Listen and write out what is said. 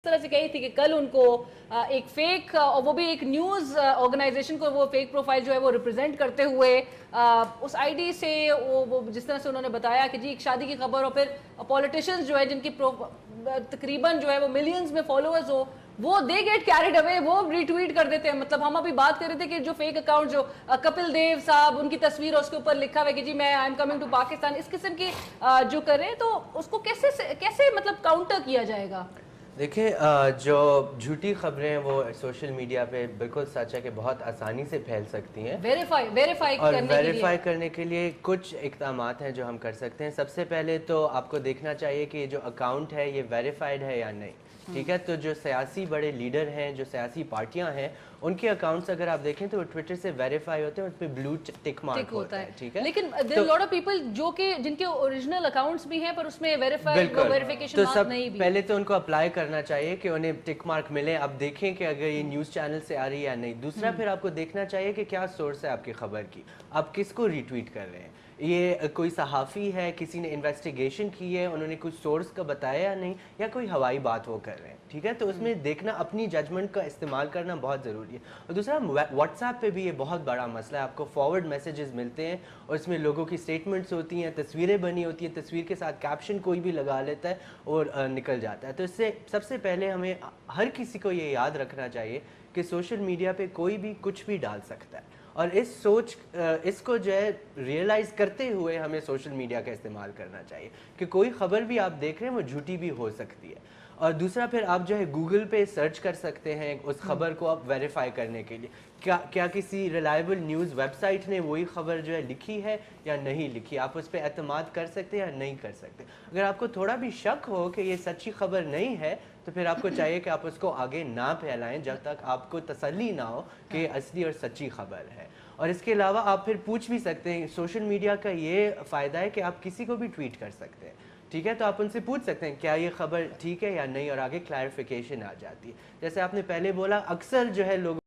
طرح سے کہی تھی کہ کل ان کو ایک فیک اور وہ بھی ایک نیوز آرگنائزیشن کو وہ فیک پروفائل جو ہے وہ ریپرزینٹ کرتے ہوئے اس آئی ڈی سے وہ جس طرح سے انہوں نے بتایا کہ جی ایک شادی کی خبر اور پھر پولیٹیشنز جو ہے جن کی تقریباً جو ہے وہ ملینز میں فالوورز ہو وہ دے گیٹ کیریڈ اوے وہ ری ٹویٹ کر دیتے ہیں. مطلب ہم ابھی بات کر رہے تھے کہ جو فیک اکاؤنٹ جو کپل دیو صاحب ان کی تصویر اور اس کے اوپر لکھا ہوا ہے کہ جی میں I am coming to Pakistan, اس قسم کی جو کر رہے ہیں تو اس کو کیسے مطلب کاؤنٹر کیا جائے گا؟ دیکھیں جو جھوٹی خبریں ہیں وہ سوشل میڈیا پہ بالکل سچ ہے کہ بہت آسانی سے پھیل سکتی ہیں. ویریفائی کرنے کے لیے کچھ اقدامات ہیں جو ہم کر سکتے ہیں. سب سے پہلے تو آپ کو دیکھنا چاہیے کہ جو اکاؤنٹ ہے یہ ویریفائڈ ہے یا نہیں. ٹھیک ہے, تو جو سیاسی بڑے لیڈر ہیں, جو سیاسی پارٹیاں ہیں, ان کے اکاؤنٹس اگر آپ دیکھیں تو وہ ٹویٹر سے ویریفائی ہوتے ہیں, اس پہ بلو ٹک مارک ہوتا ہے. ٹھیک ہے, لیکن there are a lot of people جو کہ جن کے اوریجنل اکاؤنٹس بھی ہیں پر اس میں ویریفیکیشن مارک نہیں بھی. پہلے تو ان کو اپلائی کرنا چاہیے کہ انہیں ٹک مارک ملے. اب دیکھیں کہ اگر یہ نیوز چینل سے آ رہی ہے یا نہیں. دوسرا پھر آپ کو دیکھنا چاہیے کہ کیا سورس ہے آپ کی خبر کی, آپ کس کو ری ٹویٹ کر رہے ہیں. یہ کوئی صحافی ہے, کسی نے انویسٹیگیشن کی ہے, انہوں نے کچھ سورس کا بتایا یا نہیں, یا کوئی ہوائی بات وہ کر رہے ہیں. ٹھیک ہے, تو اس میں دیکھنا, اپنی ججمنٹ کا استعمال کرنا بہت ضروری ہے. اور دوسرا واٹس ایپ پہ بھی یہ بہت بڑا مسئلہ ہے. آپ کو فارورڈ میسیجز ملتے ہیں اور اس میں لوگوں کی سٹیٹمنٹس ہوتی ہیں, تصویریں بنی ہوتی ہیں, تصویر کے ساتھ کیپشن کوئی بھی لگا لیتا ہے اور نکل جاتا ہے. تو اس سے سب سے پہلے ہمیں ہر کسی کو یہ یاد رکھنا چاہیے کہ سوشل میڈیا پہ کوئی بھی کچھ بھی ڈال سکتا ہے, اور اس کو جو ہے ریئلائز کرتے ہوئے ہمیں سوشل میڈیا کا استعمال کرنا چاہیے کہ کوئی خبر بھی آپ دیکھ رہے ہیں وہ جھوٹی بھی ہو سکتی ہے. اور دوسرا پھر آپ جو ہے گوگل پہ سرچ کر سکتے ہیں اس خبر کو آپ ویریفائی کرنے کے لیے کیا کسی ریلائبل نیوز ویب سائٹ نے وہی خبر جو ہے لکھی ہے یا نہیں لکھی. آپ اس پہ اعتماد کر سکتے ہیں یا نہیں کر سکتے. اگر آپ کو تھوڑا بھی شک ہو کہ یہ سچی خبر نہیں ہے تو پھر آپ کو چاہیے کہ آپ اس کو آگے نہ پھیلائیں جب تک آپ کو تسلی نہ ہو کہ یہ اصلی اور سچی خبر ہے. اور اس کے علاوہ آپ پھر پوچھ بھی سکتے ہیں. سوشل میڈیا کا یہ فائدہ ہے کہ آپ کسی کو بھی ٹویٹ کر سکتے ہیں. ٹھیک ہے, تو آپ ان سے پوچھ سکتے ہیں کیا یہ خبر ٹھیک ہے یا نہیں, اور آگے کلیریفیکیشن آ جاتی ہے. جیسے آپ نے پہلے بولا, اکثر جو ہے لوگ